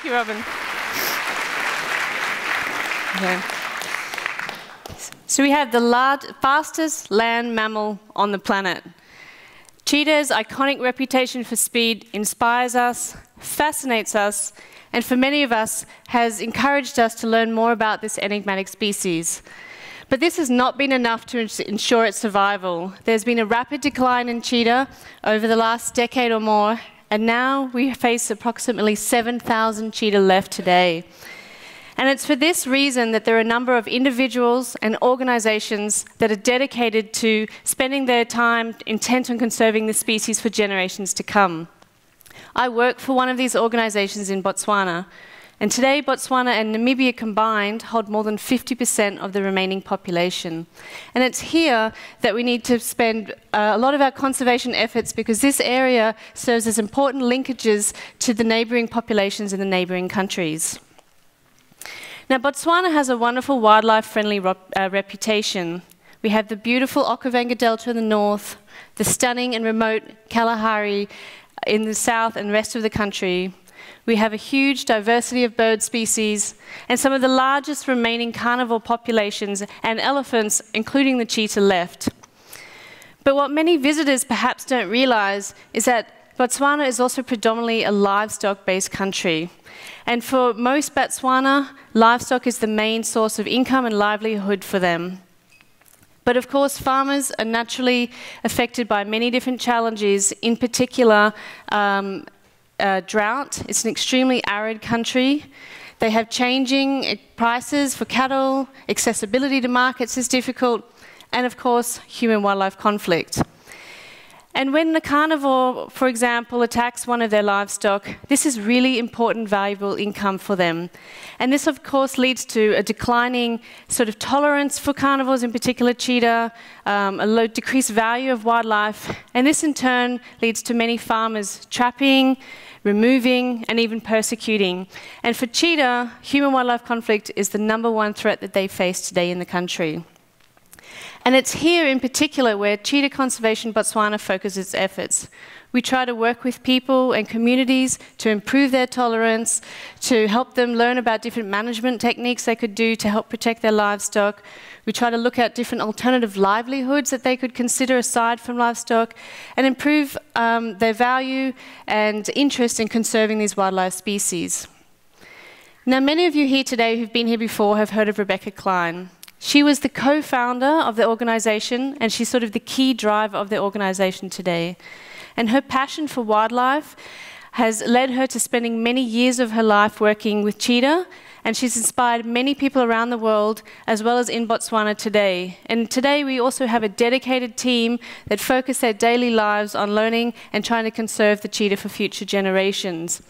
Thank you, Robin. Okay. So we have the fastest land mammal on the planet. Cheetah's iconic reputation for speed inspires us, fascinates us, and for many of us has encouraged us to learn more about this enigmatic species. But this has not been enough to ensure its survival. There's been a rapid decline in cheetah over the last decade or more, and now we face approximately 7,000 cheetah left today. And it's for this reason that there are a number of individuals and organizations that are dedicated to spending their time intent on conserving the species for generations to come. I work for one of these organizations in Botswana, and today Botswana and Namibia combined hold more than 50% of the remaining population. And it's here that we need to spend a lot of our conservation efforts, because this area serves as important linkages to the neighboring populations in the neighboring countries. Now, Botswana has a wonderful wildlife-friendly reputation. We have the beautiful Okavango Delta in the north, the stunning and remote Kalahari in the south and rest of the country. We have a huge diversity of bird species and some of the largest remaining carnivore populations and elephants, including the cheetah, left. But what many visitors perhaps don't realize is that Botswana is also predominantly a livestock-based country. And for most Botswana, livestock is the main source of income and livelihood for them. But of course, farmers are naturally affected by many different challenges, in particular drought. It's an extremely arid country. They have changing prices for cattle, accessibility to markets is difficult, and of course, human-wildlife conflict. And when the carnivore, for example, attacks one of their livestock, this is really important, valuable income for them. And this, of course, leads to a declining sort of tolerance for carnivores, in particular cheetah, a low decreased value of wildlife, and this in turn leads to many farmers trapping, removing, and even persecuting. And for cheetah, human-wildlife conflict is the #1 threat that they face today in the country. And it's here in particular where Cheetah Conservation Botswana focuses its efforts. We try to work with people and communities to improve their tolerance, to help them learn about different management techniques they could do to help protect their livestock. We try to look at different alternative livelihoods that they could consider aside from livestock and improve their value and interest in conserving these wildlife species. Now, many of you here today who've been here before have heard of Rebecca Klein. She was the co-founder of the organization, and she's sort of the key driver of the organization today. And her passion for wildlife has led her to spending many years of her life working with cheetah, and she's inspired many people around the world, as well as in Botswana today. And today we also have a dedicated team that focus their daily lives on learning and trying to conserve the cheetah for future generations.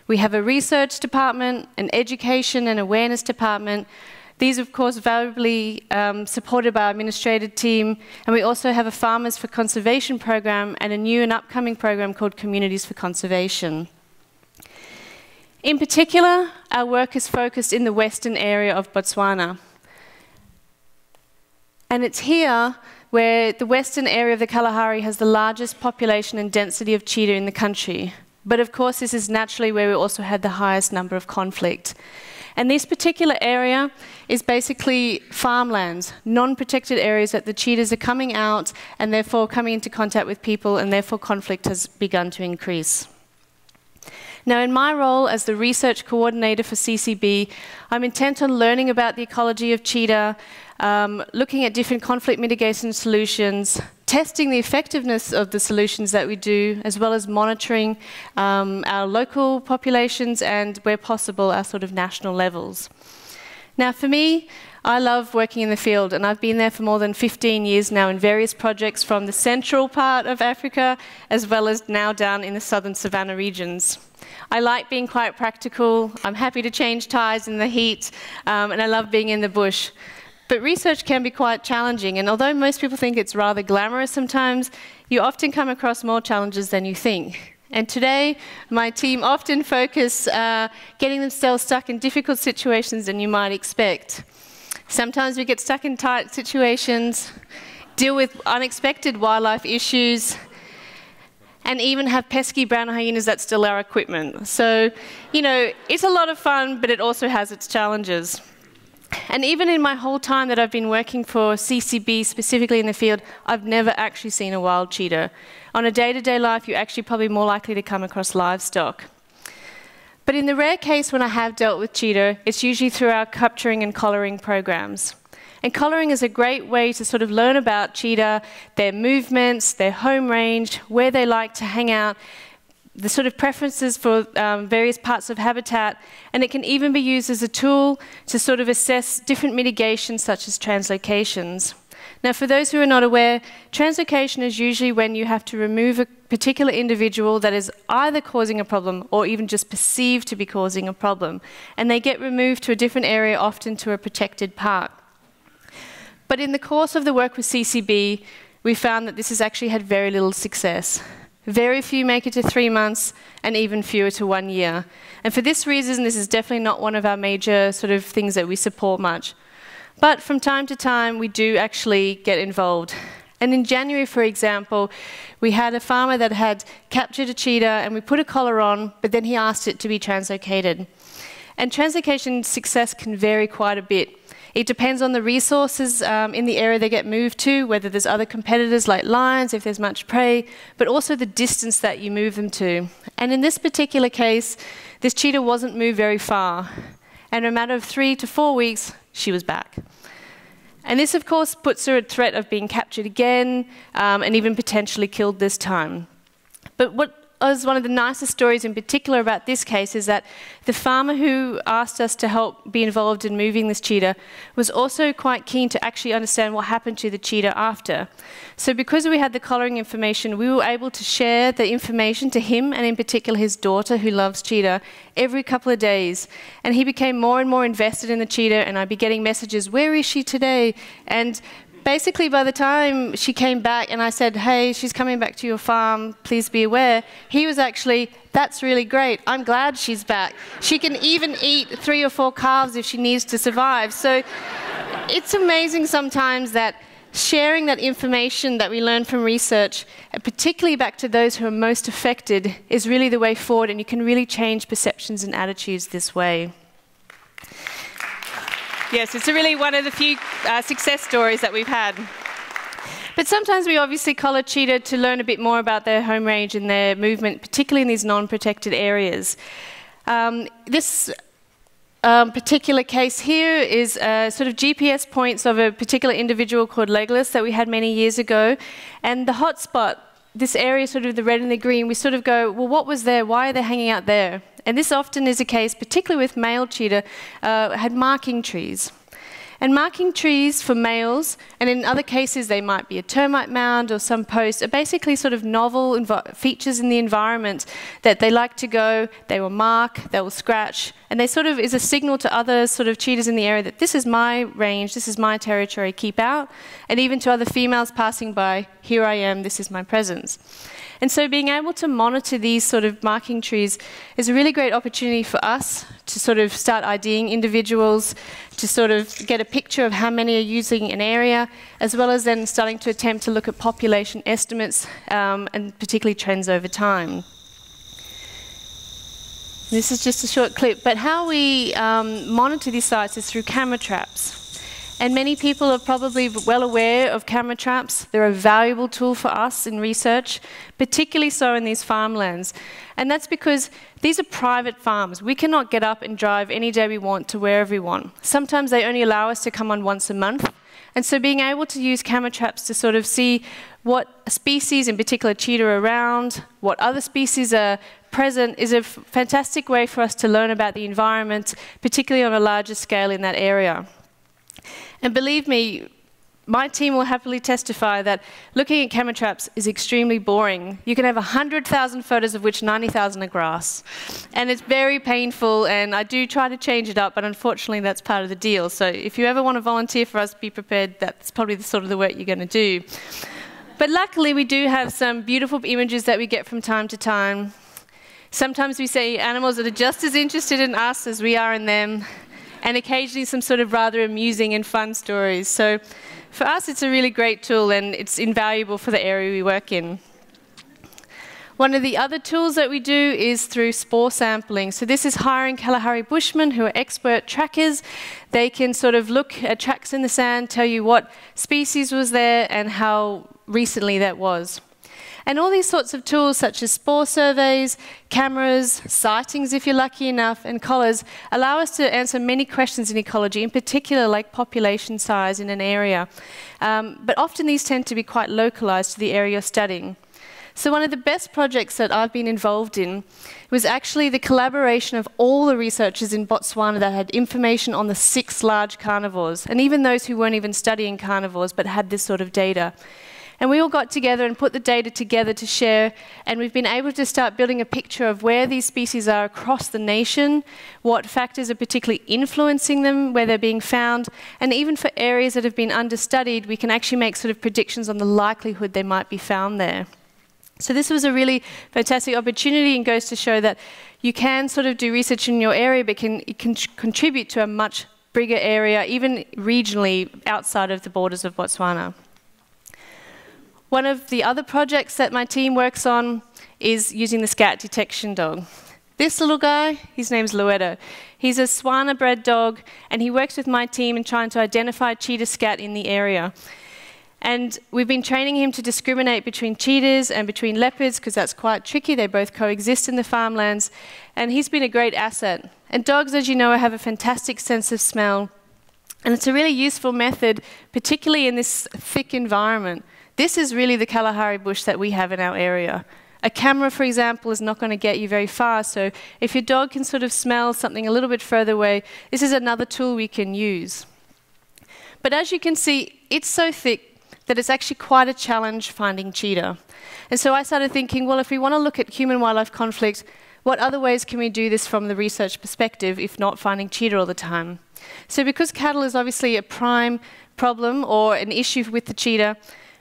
We have a research department, an education and awareness department. These, of course, valuably supported by our administrative team, and we also have a Farmers for Conservation program and a new and upcoming program called Communities for Conservation. In particular, our work is focused in the western area of Botswana. And it's here where the western area of the Kalahari has the largest population and density of cheetah in the country. But of course, this is naturally where we also had the highest number of conflict. And this particular area is basically farmlands, non-protected areas that the cheetahs are coming out and therefore coming into contact with people, and therefore conflict has begun to increase. Now, in my role as the research coordinator for CCB, I'm intent on learning about the ecology of cheetah, looking at different conflict mitigation solutions, testing the effectiveness of the solutions that we do, as well as monitoring our local populations and, where possible, our sort of national levels. Now, for me, I love working in the field, and I've been there for more than 15 years now in various projects from the central part of Africa, as well as now down in the southern savanna regions. I like being quite practical. I'm happy to change tyres in the heat, and I love being in the bush. But research can be quite challenging, and although most people think it's rather glamorous sometimes, you often come across more challenges than you think. And today, my team often focus getting themselves stuck in difficult situations than you might expect. Sometimes we get stuck in tight situations, deal with unexpected wildlife issues, and even have pesky brown hyenas that steal our equipment. So, you know, it's a lot of fun, but it also has its challenges. And even in my whole time that I've been working for CCB, specifically in the field, I've never actually seen a wild cheetah. On a day-to-day life, you're actually probably more likely to come across livestock. But in the rare case when I have dealt with cheetah, it's usually through our capturing and collaring programs. And collaring is a great way to sort of learn about cheetah, their movements, their home range, where they like to hang out, the sort of preferences for various parts of habitat, and it can even be used as a tool to sort of assess different mitigations such as translocations. Now, for those who are not aware, translocation is usually when you have to remove a particular individual that is either causing a problem or even just perceived to be causing a problem, and they get removed to a different area, often to a protected park. But in the course of the work with CCB, we found that this has actually had very little success. Very few make it to 3 months, and even fewer to 1 year. And for this reason, this is definitely not one of our major sort of things that we support much. But from time to time, we do actually get involved. And in January, for example, we had a farmer that had captured a cheetah, and we put a collar on, but then he asked it to be translocated. And translocation success can vary quite a bit. It depends on the resources in the area they get moved to, whether there's other competitors like lions, if there's much prey, but also the distance that you move them to. And in this particular case, this cheetah wasn't moved very far. And in a matter of 3 to 4 weeks, she was back. And this, of course, puts her at threat of being captured again and even potentially killed this time. But what was one of the nicest stories in particular about this case is that the farmer who asked us to help be involved in moving this cheetah was also quite keen to actually understand what happened to the cheetah after. So because we had the collaring information, we were able to share the information to him, and in particular his daughter who loves cheetah, every couple of days. And he became more and more invested in the cheetah, and I'd be getting messages, "Where is she today?" And basically, by the time she came back and I said, "Hey, she's coming back to your farm, please be aware," he was actually, "That's really great. I'm glad she's back. She can even eat 3 or 4 calves if she needs to survive." So it's amazing sometimes that sharing that information that we learn from research, and particularly back to those who are most affected, is really the way forward, and you can really change perceptions and attitudes this way. Yes, it's really one of the few success stories that we've had. But sometimes we obviously collar cheetah to learn a bit more about their home range and their movement, particularly in these non-protected areas. This particular case here is sort of GPS points of a particular individual called Legolas that we had many years ago. And the hotspot, this area, sort of the red and the green, we sort of go, well, what was there? Why are they hanging out there? And this often is a case, particularly with male cheetah, had marking trees. And marking trees for males, and in other cases they might be a termite mound or some post, are basically sort of novel features in the environment that they like to go, they will mark, they will scratch, and they sort of is a signal to other sort of cheetahs in the area that this is my range, this is my territory, keep out. And even to other females passing by, here I am, this is my presence. And so being able to monitor these sort of marking trees is a really great opportunity for us to sort of start IDing individuals, to sort of get a picture of how many are using an area, as well as then starting to attempt to look at population estimates and particularly trends over time. This is just a short clip, but how we monitor these sites is through camera traps. And many people are probably well aware of camera traps. They're a valuable tool for us in research, particularly so in these farmlands. And that's because these are private farms. We cannot get up and drive any day we want to wherever we want. Sometimes they only allow us to come on once a month. And so being able to use camera traps to sort of see what species, in particular cheetah, are around, what other species are present, is a fantastic way for us to learn about the environment, particularly on a larger scale in that area. And believe me, my team will happily testify that looking at camera traps is extremely boring. You can have 100,000 photos of which 90,000 are grass. And it's very painful, and I do try to change it up, but unfortunately that's part of the deal. So if you ever want to volunteer for us, be prepared, that's probably the sort of the work you're going to do. But luckily we do have some beautiful images that we get from time to time. Sometimes we see animals that are just as interested in us as we are in them, and occasionally some sort of rather amusing and fun stories. So for us, it's a really great tool, and it's invaluable for the area we work in. One of the other tools that we do is through spore sampling. So this is hiring Kalahari bushmen who are expert trackers. They can sort of look at tracks in the sand, tell you what species was there and how recently that was. And all these sorts of tools, such as spore surveys, cameras, sightings if you're lucky enough, and collars, allow us to answer many questions in ecology, in particular like population size in an area. But often these tend to be quite localized to the area you're studying. So one of the best projects that I've been involved in was actually the collaboration of all the researchers in Botswana that had information on the 6 large carnivores, and even those who weren't even studying carnivores but had this sort of data. And we all got together and put the data together to share, and we've been able to start building a picture of where these species are across the nation, what factors are particularly influencing them, where they're being found, and even for areas that have been understudied, we can actually make sort of predictions on the likelihood they might be found there. So this was a really fantastic opportunity and goes to show that you can sort of do research in your area, but it can contribute to a much bigger area, even regionally outside of the borders of Botswana. One of the other projects that my team works on is using the scat detection dog. This little guy, his name's Weyde. He's a Swana-bred dog, and he works with my team in trying to identify cheetah scat in the area. And we've been training him to discriminate between cheetahs and between leopards, because that's quite tricky. They both coexist in the farmlands. And he's been a great asset. And dogs, as you know, have a fantastic sense of smell. And it's a really useful method, particularly in this thick environment. This is really the Kalahari bush that we have in our area. A camera, for example, is not going to get you very far, so if your dog can sort of smell something a little bit further away, this is another tool we can use. But as you can see, it's so thick that it's actually quite a challenge finding cheetah. And so I started thinking, well, if we want to look at human-wildlife conflict, what other ways can we do this from the research perspective, if not finding cheetah all the time? So because cattle is obviously a prime problem or an issue with the cheetah,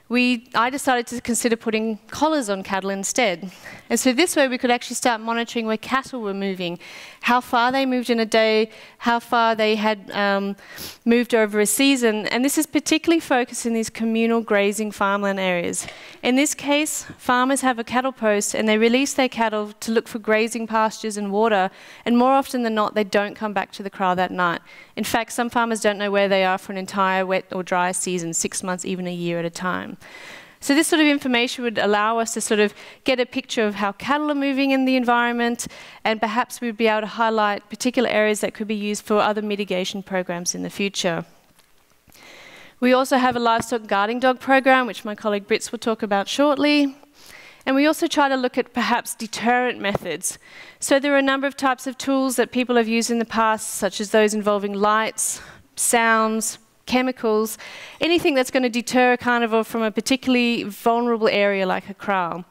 I decided to consider putting collars on cattle instead. And so this way we could actually start monitoring where cattle were moving, how far they moved in a day, how far they had moved over a season. And this is particularly focused in these communal grazing farmland areas. In this case, farmers have a cattle post and they release their cattle to look for grazing pastures and water. And more often than not, they don't come back to the kraal that night. In fact, some farmers don't know where they are for an entire wet or dry season, 6 months, even a year at a time. So this sort of information would allow us to sort of get a picture of how cattle are moving in the environment, and perhaps we'd be able to highlight particular areas that could be used for other mitigation programs in the future. We also have a livestock guarding dog program, which my colleague Britz will talk about shortly. And we also try to look at perhaps deterrent methods. So there are a number of types of tools that people have used in the past, such as those involving lights, sounds, chemicals, anything that's going to deter a carnivore from a particularly vulnerable area like a kraal.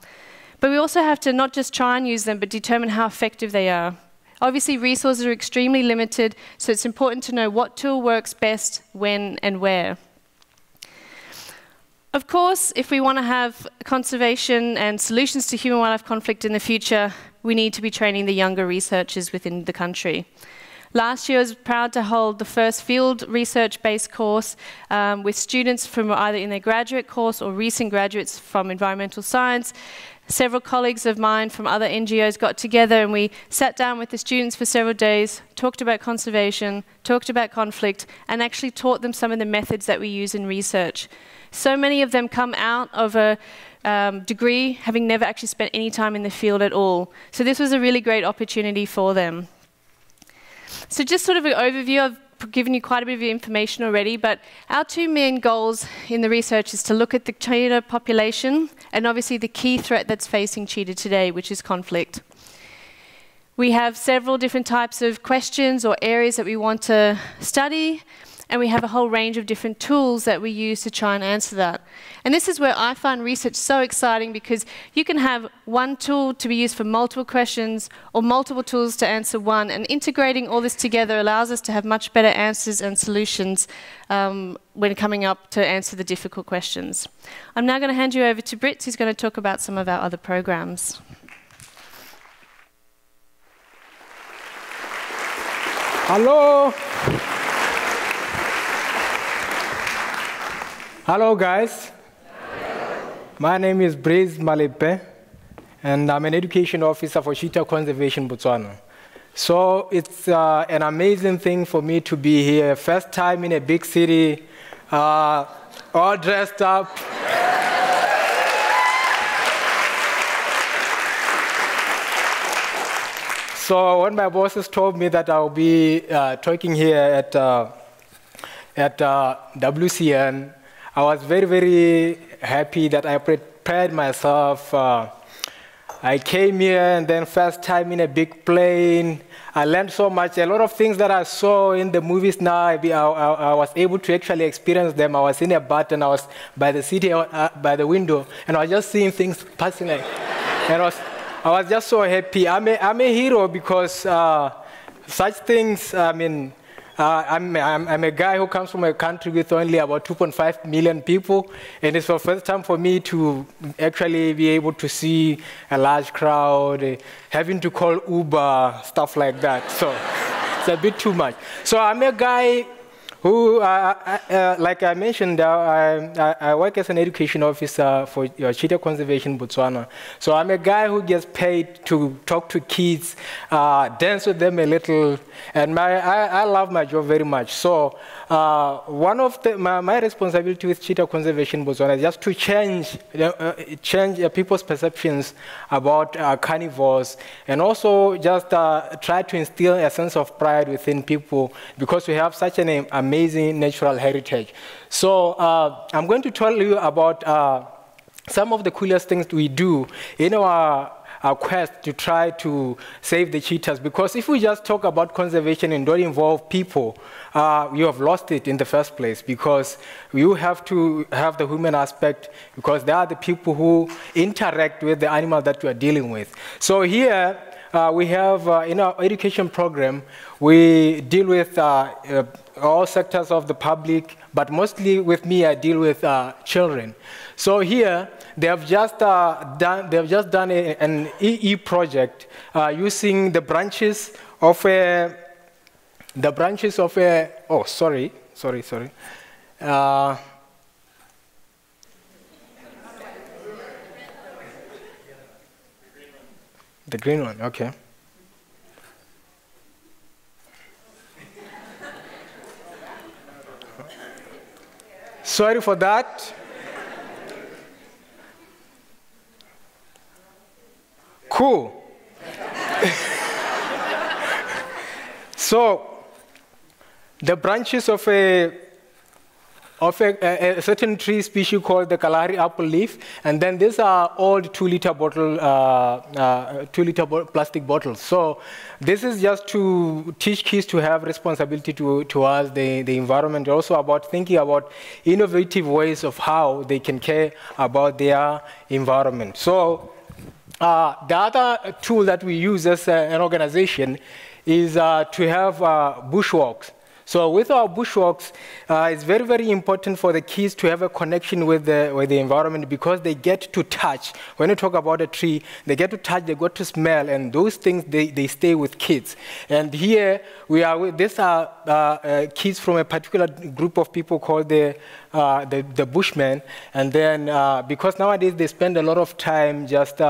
But we also have to not just try and use them, but determine how effective they are. Obviously, resources are extremely limited, so it's important to know what tool works best, when, and where. Of course, if we want to have conservation and solutions to human-wildlife conflict in the future, we need to be training the younger researchers within the country. Last year, I was proud to hold the first field research-based course with students from either in their graduate course or recent graduates from environmental science. Several colleagues of mine from other NGOs got together and we sat down with the students for several days, talked about conservation, talked about conflict, and actually taught them some of the methods that we use in research. So many of them come out of a degree having never actually spent any time in the field at all. So this was a really great opportunity for them. So just sort of an overview, I've given you quite a bit of information already, but our 2 main goals in the research is to look at the cheetah population and obviously the key threat that's facing cheetah today, which is conflict. We have several different types of questions or areas that we want to study, and we have a whole range of different tools that we use to try and answer that. And this is where I find research so exciting, because you can have one tool to be used for multiple questions or multiple tools to answer one, and integrating all this together allows us to have much better answers and solutions when coming up to answer the difficult questions. I'm now going to hand you over to Britz, who's going to talk about some of our other programs. Hello. Hello guys. Hello. My name is Britz Malepe, and I'm an education officer for Cheetah Conservation Botswana. So it's an amazing thing for me to be here. First time in a big city, all dressed up. So when my bosses told me that I'll be talking here at WCN, I was very, very happy that I prepared myself. I came here and then first time in a big plane. I learned so much. A lot of things that I saw in the movies now, I was able to actually experience them. I was in a bus and I was by the city, by the window, and I was just seeing things passing like, and I was just so happy. I'm a hero because such things, I mean, I'm a guy who comes from a country with only about 2.5 million people, and it's the first time for me to actually be able to see a large crowd, having to call Uber, stuff like that. So it's a bit too much. So I'm a guy who, like I mentioned, I work as an education officer for Cheetah Conservation Botswana. So I'm a guy who gets paid to talk to kids, dance with them a little, and I love my job very much. So one of my responsibility with Cheetah Conservation Botswana is just to change people's perceptions about carnivores, and also just try to instill a sense of pride within people because we have such an amazing natural heritage. So I'm going to tell you about some of the coolest things we do in our quest to try to save the cheetahs, because if we just talk about conservation and don't involve people, you have lost it in the first place, because you have to have the human aspect, because they are the people who interact with the animal that you are dealing with. So here we have in our education program, we deal with all sectors of the public, but mostly with me, I deal with children. So here, they have just done an EE project using the branches of a, oh, sorry. The green one, okay. Sorry for that. Cool. So, the branches of a certain tree species called the Kalahari apple leaf, and then these are old 2-liter bottle, 2-liter plastic bottles. So this is just to teach kids to have responsibility towards the environment, also about thinking about innovative ways of how they can care about their environment. So the other tool that we use as an organization is to have bushwalks. So with our bushwalks, it's very, very important for the kids to have a connection with the environment, because they get to touch. When you talk about a tree, they get to touch, they get to smell, and those things, they stay with kids. And here, these are kids from a particular group of people called the Bushmen. And then, because nowadays they spend a lot of time just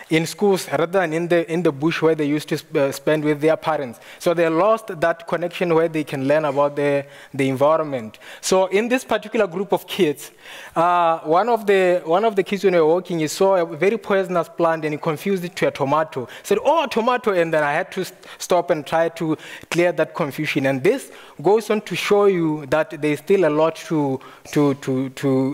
in schools rather than in the bush where they used to spend with their parents. So they lost that connection where they can learn about the environment. So in this particular group of kids, one of the kids when we were walking, he saw a very poisonous plant and he confused it to a tomato. He said, "Oh, tomato," and then I had to stop and try to clear that confusion. And this goes on to show you that there's still a lot to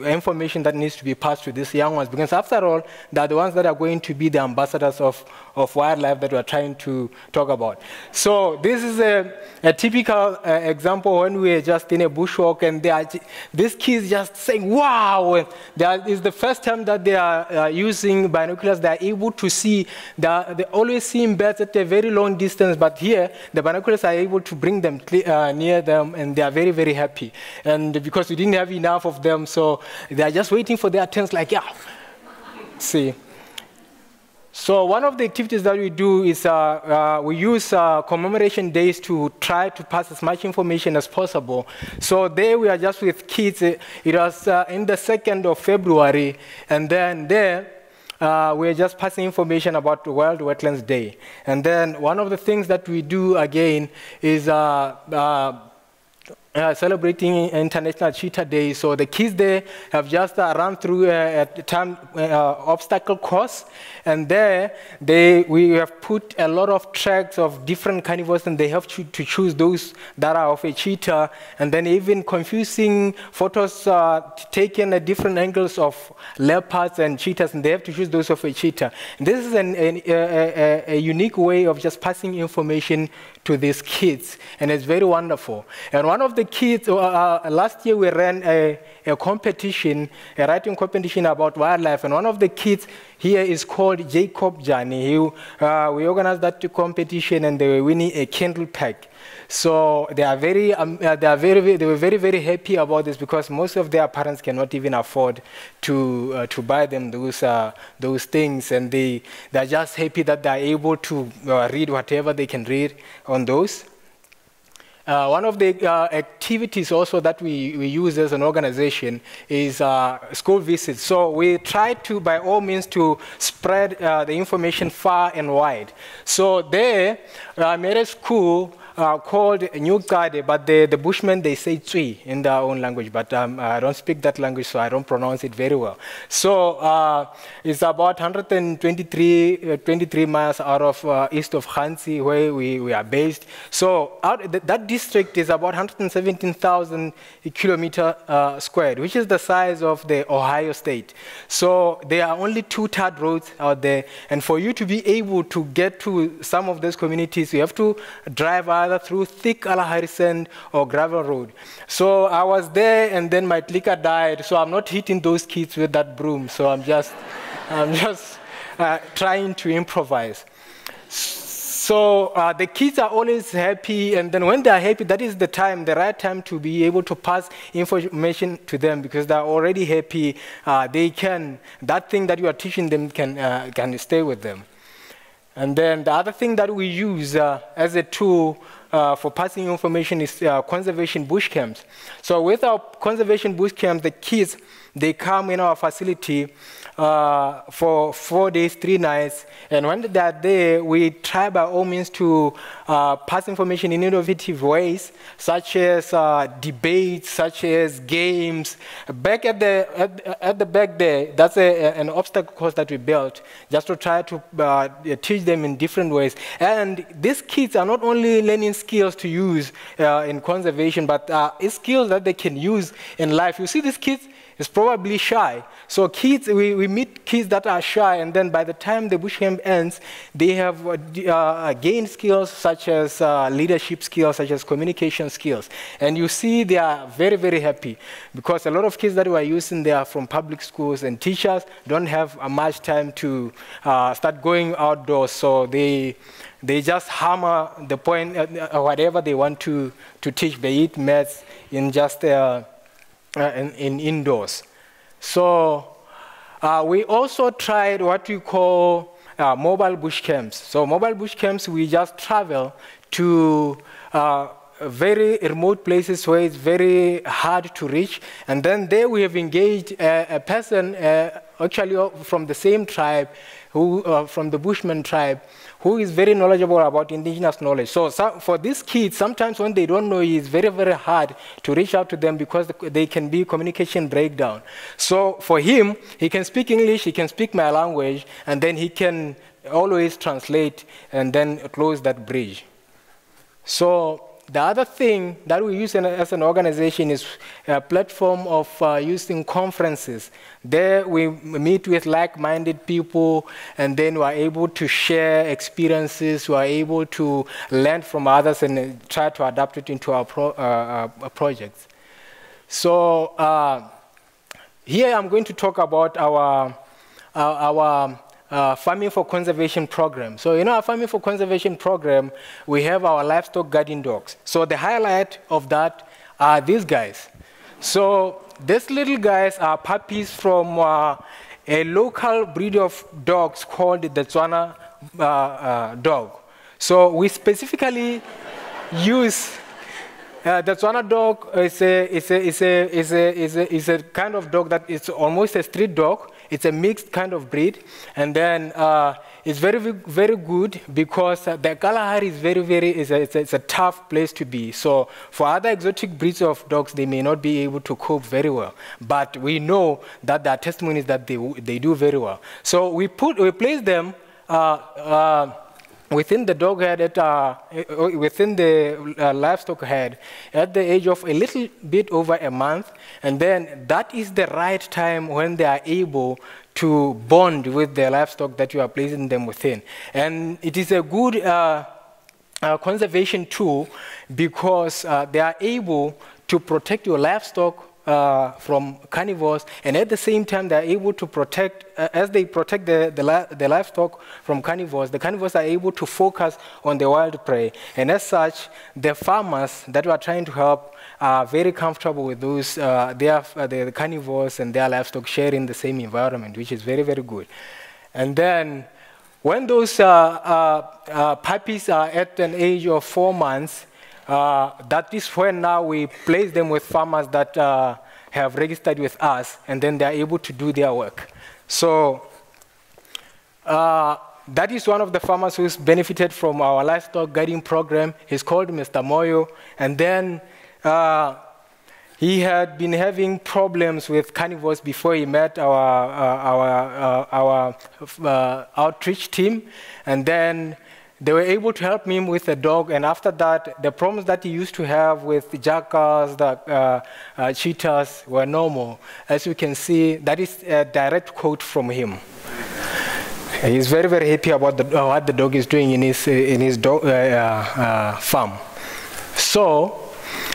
information that needs to be passed to these young ones, because after all, they're the ones that are going to be the ambassadors of wildlife that we're trying to talk about. So this is a typical example when we're just in a bushwalk and these kids just saying, "Wow!" It's the first time that they are using binoculars. They're able to see, they always see birds at a very long distance, but here the binoculars are able to bring them near them, and they are very, very happy. And because we didn't have enough of them, so they are just waiting for their turns, like, yeah. See. So one of the activities that we do is we use Commemoration Days to try to pass as much information as possible. So there we are just with kids. It was in the 2nd of February, and then there we're just passing information about World Wetlands Day. And then one of the things that we do again is celebrating International Cheetah Day. So the kids there have just run through a time obstacle course, and there we have put a lot of tracks of different carnivores, and they have to choose those that are of a cheetah, and then even confusing photos taken at different angles of leopards and cheetahs, and they have to choose those of a cheetah. And this is a unique way of just passing information to these kids, and it's very wonderful. And one of the kids, last year we ran a competition, a writing competition about wildlife, and one of the kids here is called Jacob Jani. We organized that competition, and they were winning a candle pack. So they were very, very happy about this, because most of their parents cannot even afford to buy them those things, and they're just happy that they're able to read whatever they can read on those. One of the activities also that we use as an organization is school visits. So we try to, by all means, to spread the information far and wide. So there, I made a school called New Gade, but the Bushmen, they say Tsui in their own language, but I don't speak that language, so I don't pronounce it very well. So it's about 123 miles out of east of Khansi, where we are based. So that district is about 117,000 kilometers squared, which is the size of the Ohio state. So there are only 2 tarred roads out there, and for you to be able to get to some of those communities, you have to drive either through thick Kalahari sand or gravel road. So I was there, and then my clicker died, so I'm not hitting those kids with that broom. So I'm just trying to improvise. So the kids are always happy, and then when they are happy, that is the right time to be able to pass information to them, because they are already happy. That thing that you are teaching them can stay with them. And then the other thing that we use as a tool for passing information is conservation bush camps. So with our conservation bush camps, the kids, they come in our facility for 4 days, 3 nights, and when they are there, we try by all means to pass information in innovative ways, such as debates, such as games. Back at the back there, that's an obstacle course that we built, just to try to teach them in different ways. And these kids are not only learning skills to use in conservation, but skills that they can use in life. You see, these kids is probably shy. So kids, we meet kids that are shy, and then by the time the bush camp ends, they have gained skills such as leadership skills, such as communication skills. And you see they are very, very happy, because a lot of kids that we are using, they are from public schools, and teachers don't have much time to start going outdoors. So they just hammer the point, whatever they want to teach. They eat maths in just in indoors. So we also tried what we call mobile bush camps. So mobile bush camps, we just travel to very remote places where it's very hard to reach, and then there we have engaged a person actually from the same tribe, from the Bushman tribe, who is very knowledgeable about indigenous knowledge. So for these kids, sometimes when they don't know, it's very, very hard to reach out to them, because they can be communication breakdown. So for him, he can speak English, he can speak my language, and then he can always translate and then close that bridge. So the other thing that we use as an organization is a platform of using conferences. There we meet with like-minded people, and then we are able to share experiences, we are able to learn from others and try to adapt it into our projects. So here I'm going to talk about our Farming for Conservation program. So in our Farming for Conservation program, we have our livestock guardian dogs. So the highlight of that are these guys. So these little guys are puppies from a local breed of dogs called the Botswana dog. So we specifically use the Botswana dog is a kind of dog that is almost a street dog. it's a mixed kind of breed. And then it's very, very good because the Kalahari is it's a tough place to be. So for other exotic breeds of dogs, they may not be able to cope very well. But we know that there are testimonies that they do very well. So we place them within the dog head, within the livestock head, at the age of a little bit over a month, and then that is the right time when they are able to bond with the livestock that you are placing them within. And it is a good conservation tool because they are able to protect your livestock from carnivores, and at the same time they are able to protect, as they protect the livestock from carnivores, the carnivores are able to focus on the wild prey. And as such, the farmers that we are trying to help are very comfortable with those, the carnivores and their livestock sharing the same environment, which is very, very good. And then when those puppies are at an age of 4 months, that is when now we place them with farmers that have registered with us, and then they are able to do their work. So that is one of the farmers who's benefited from our livestock guiding program. He's called Mr. Moyo, and then he had been having problems with carnivores before he met our outreach team, and then they were able to help him with a dog, and after that, the problems that he used to have with the jackals, the cheetahs were normal. As you can see, that is a direct quote from him. He's very, very happy about what the dog is doing in his dog, farm. So,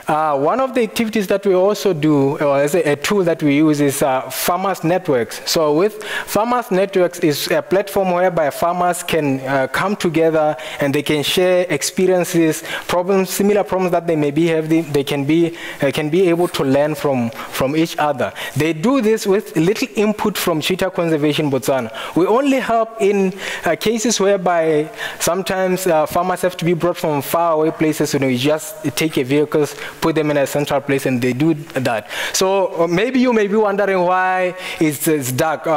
one of the activities that we also do, or as a tool that we use, is farmers networks. So with farmers networks is a platform whereby farmers can come together and they can share experiences, problems, similar problems that they may be having. They can be able to learn from each other. They do this with little input from Cheetah Conservation Botswana. We only help in cases whereby sometimes farmers have to be brought from far away places. You know, you just take a vehicle, put them in a central place, and they do that. So maybe you may be wondering why it's dark.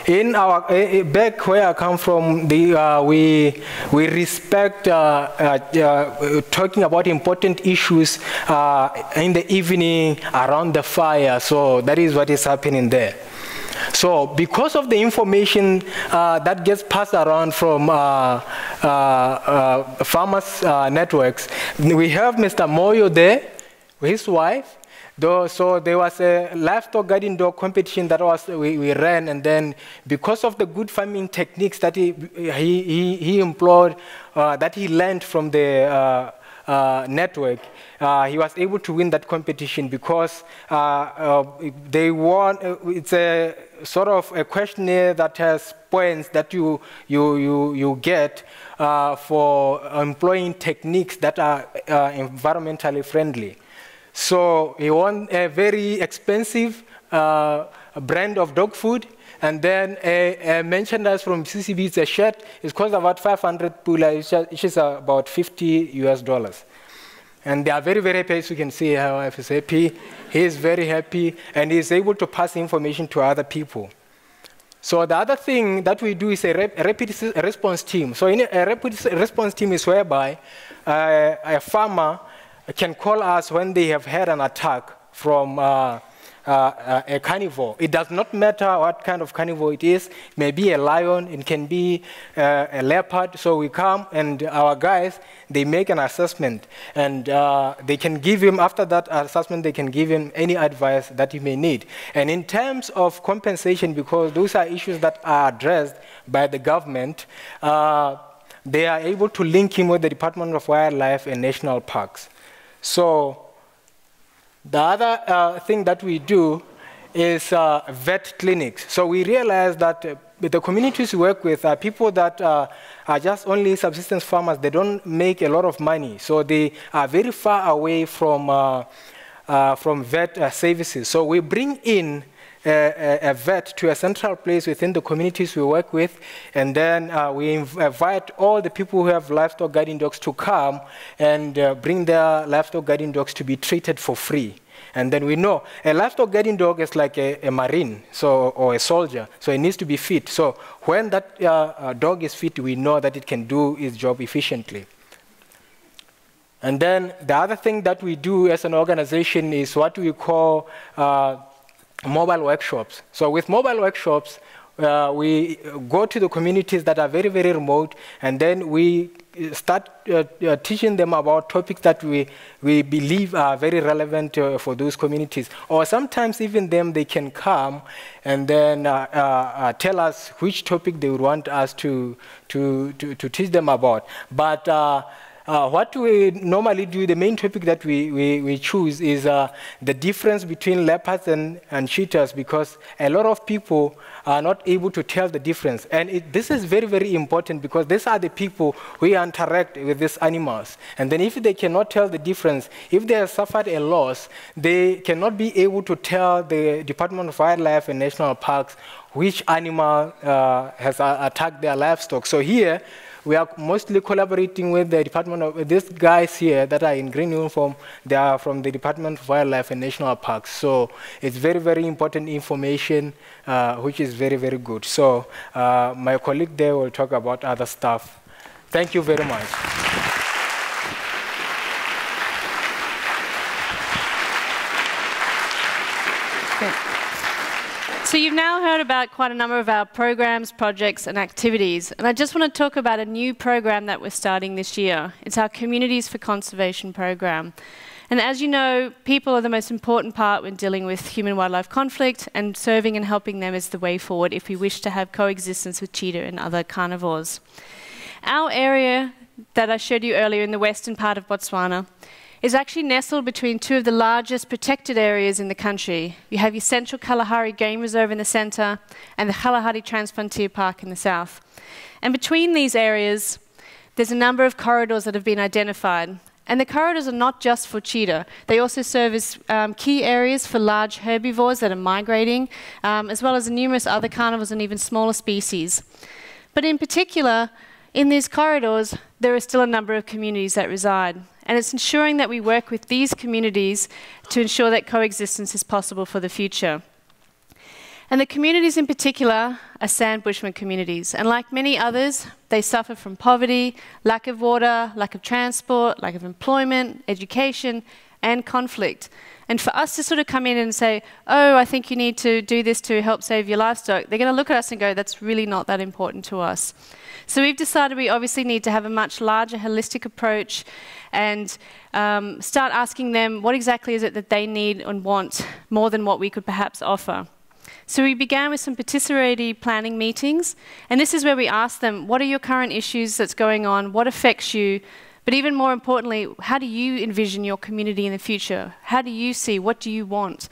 In our back where I come from, we respect talking about important issues in the evening around the fire. So that is what is happening there. So because of the information that gets passed around from farmers networks, we have Mr. Moyo there with his wife. So there was a livestock guiding dog competition that we ran, and then because of the good farming techniques that he employed, that he learned from the network, he was able to win that competition because they won. It's a sort of a questionnaire that has points that you get for employing techniques that are environmentally friendly. So he won a very expensive brand of dog food, and then a merchandise from CCB, it's a shirt. It costs about 500 pula, which is about $50 US. And they are very, very happy. As you can see, how wife is happy. He is very happy, and he is able to pass information to other people. So the other thing that we do is a rapid response team. So in a rapid response team is whereby a farmer can call us when they have had an attack from a carnivore. It does not matter what kind of carnivore it is. It may be a lion, it can be a leopard. So we come, and our guys, they make an assessment, and they can give him, after that assessment, they can give him any advice that he may need. And in terms of compensation, because those are issues that are addressed by the government, they are able to link him with the Department of Wildlife and National Parks. So the other thing that we do is vet clinics. So we realize that the communities we work with are people that are just only subsistence farmers. They don't make a lot of money. So they are very far away from vet services. So we bring in a vet to a central place within the communities we work with, and then we invite all the people who have livestock guiding dogs to come and bring their livestock guiding dogs to be treated for free. And then we know a livestock guarding dog is like a marine, or a soldier, so it needs to be fit. So when that dog is fit, we know that it can do its job efficiently. And then the other thing that we do as an organization is what we call mobile workshops. So with mobile workshops, we go to the communities that are very, very remote, and then we start teaching them about topics that we believe are very relevant for those communities. Or sometimes even they can come and then tell us which topic they would want us to teach them about. But what we normally do, the main topic that we choose is the difference between leopards and cheetahs, because a lot of people are not able to tell the difference. And this is very, very important, because these are the people who interact with these animals. And then if they cannot tell the difference, if they have suffered a loss, they cannot be able to tell the Department of Wildlife and National Parks which animal has attacked their livestock. So here, we are mostly collaborating with the Department of, these guys here that are in green uniform, they are from the Department of Wildlife and National Parks. So it's very, very important information, which is very, very good. So my colleague there will talk about other stuff. Thank you very much. So you've now heard about quite a number of our programs, projects, and activities. And I just want to talk about a new program that we're starting this year. It's our Communities for Conservation program. And as you know, people are the most important part when dealing with human-wildlife conflict, and serving and helping them is the way forward if we wish to have coexistence with cheetah and other carnivores. Our area that I showed you earlier in the western part of Botswana is actually nestled between two of the largest protected areas in the country. You have your Central Kalahari Game Reserve in the centre and the Kalahari Transfrontier Park in the south. And between these areas, there's a number of corridors that have been identified. And the corridors are not just for cheetah. They also serve as key areas for large herbivores that are migrating, as well as numerous other carnivores and even smaller species. But in particular, in these corridors, there are still a number of communities that reside. And it's ensuring that we work with these communities to ensure that coexistence is possible for the future. And the communities in particular are sand bushman communities. And like many others, they suffer from poverty, lack of water, lack of transport, lack of employment, education, and conflict. And for us to sort of come in and say, oh, I think you need to do this to help save your livestock, they're going to look at us and go, that's really not that important to us. So we've decided we obviously need to have a much larger holistic approach and start asking them what exactly is it that they need and want more than what we could perhaps offer. So we began with some patisserie planning meetings, and this is where we asked them, what are your current issues that's going on, what affects you, but even more importantly, how do you envision your community in the future? How do you see, what do you want?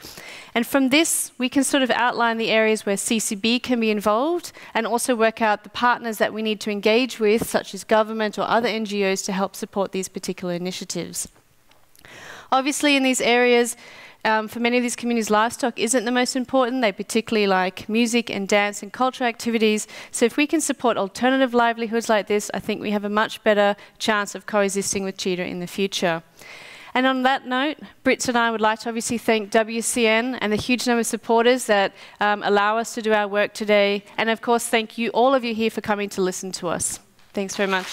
And from this, we can sort of outline the areas where CCB can be involved and also work out the partners that we need to engage with, such as government or other NGOs, to help support these particular initiatives. Obviously, in these areas, for many of these communities, livestock isn't the most important. They particularly like music and dance and cultural activities. So if we can support alternative livelihoods like this, I think we have a much better chance of coexisting with cheetah in the future. And on that note, Britz and I would like to obviously thank WCN and the huge number of supporters that allow us to do our work today. And of course, thank you, all of you here, for coming to listen to us. Thanks very much.